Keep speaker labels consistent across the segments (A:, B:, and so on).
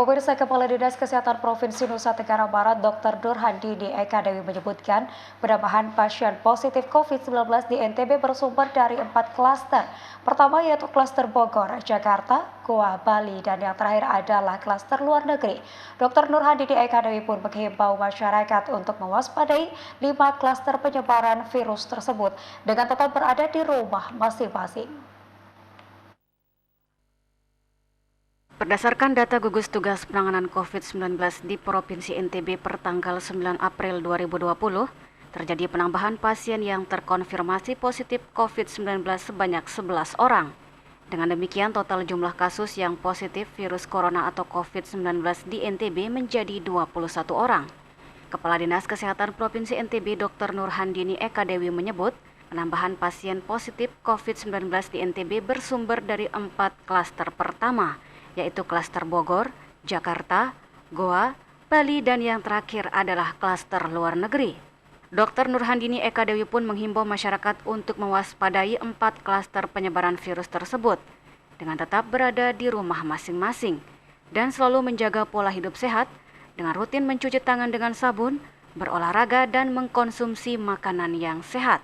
A: pemirsa, Kepala Dinas Kesehatan Provinsi Nusa Tenggara Barat Dr. Nurhandini Eka Dewi menyebutkan penambahan pasien positif COVID-19 di NTB bersumber dari 4 klaster. Pertama yaitu klaster Bogor, Jakarta, Goa, Bali, dan yang terakhir adalah klaster luar negeri. Dr. Nurhandini Eka Dewi pun menghimbau masyarakat untuk mewaspadai 5 klaster penyebaran virus tersebut dengan tetap berada di rumah masing-masing.
B: Berdasarkan data gugus tugas penanganan COVID-19 di Provinsi NTB per tanggal 9 April 2020, terjadi penambahan pasien yang terkonfirmasi positif COVID-19 sebanyak 11 orang. Dengan demikian, total jumlah kasus yang positif virus corona atau COVID-19 di NTB menjadi 21 orang. Kepala Dinas Kesehatan Provinsi NTB Dr. Nurhandini Eka Dewi menyebut, penambahan pasien positif COVID-19 di NTB bersumber dari 4 klaster pertama, yaitu klaster Bogor, Jakarta, Goa, Bali, dan yang terakhir adalah klaster luar negeri. Dr. Nurhandini Eka Dewi pun menghimbau masyarakat untuk mewaspadai 4 klaster penyebaran virus tersebut dengan tetap berada di rumah masing-masing dan selalu menjaga pola hidup sehat dengan rutin mencuci tangan dengan sabun, berolahraga, dan mengkonsumsi makanan yang sehat.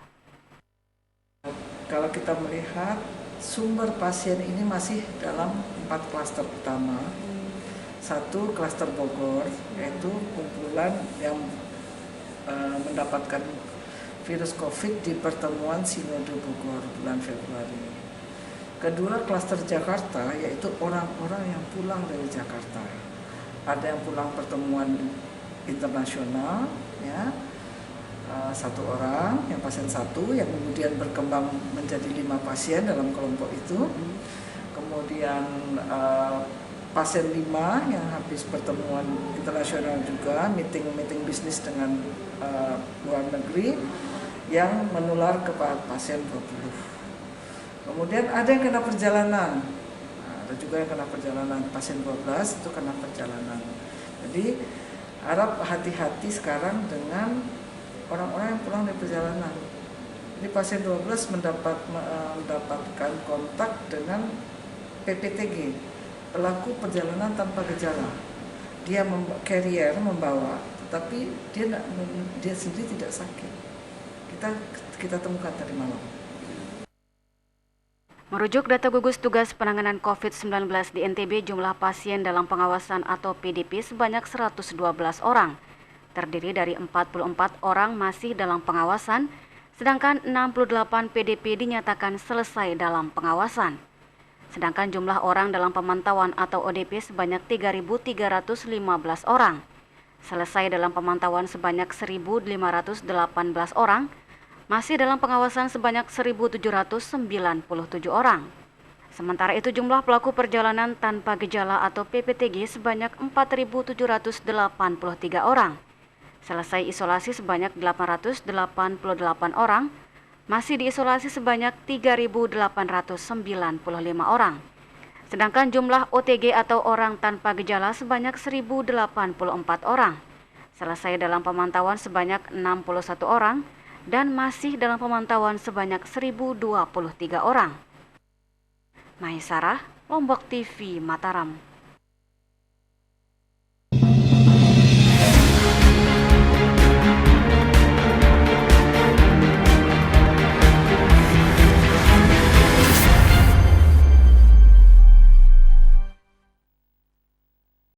C: Kalau kita melihat sumber pasien ini masih dalam 4 klaster utama. Satu klaster Bogor, yaitu kumpulan yang mendapatkan virus COVID di pertemuan Sinode Bogor bulan Februari. Kedua, klaster Jakarta, yaitu orang-orang yang pulang dari Jakarta. Ada yang pulang pertemuan internasional, ya, 1 orang, yang pasien 1, yang kemudian berkembang menjadi 5 pasien dalam kelompok itu. Kemudian pasien 5 yang habis pertemuan internasional juga, meeting bisnis dengan luar negeri, yang menular kepada pasien 20. Kemudian ada yang kena perjalanan, ada juga yang kena perjalanan, pasien 12 itu kena perjalanan. Jadi harap hati-hati sekarang dengan orang-orang yang pulang dari perjalanan. Jadi pasien 12 mendapatkan kontak dengan PPTG, pelaku perjalanan tanpa gejala. Dia carrier membawa, tetapi dia sendiri tidak sakit. Kita temukan tadi malam.
B: Merujuk data gugus tugas penanganan COVID-19 di NTB, jumlah pasien dalam pengawasan atau PDP sebanyak 112 orang. Terdiri dari 44 orang masih dalam pengawasan, sedangkan 68 PDP dinyatakan selesai dalam pengawasan. Sedangkan jumlah orang dalam pemantauan atau ODP sebanyak 3.315 orang. Selesai dalam pemantauan sebanyak 1.518 orang, masih dalam pengawasan sebanyak 1.797 orang. Sementara itu jumlah pelaku perjalanan tanpa gejala atau PPTG sebanyak 4.783 orang. Selesai isolasi sebanyak 888 orang, masih diisolasi sebanyak 3.895 orang. Sedangkan jumlah OTG atau orang tanpa gejala sebanyak 1.084 orang. Selesai dalam pemantauan sebanyak 61 orang dan masih dalam pemantauan sebanyak 1.023 orang. Maisarah, Lombok TV, Mataram.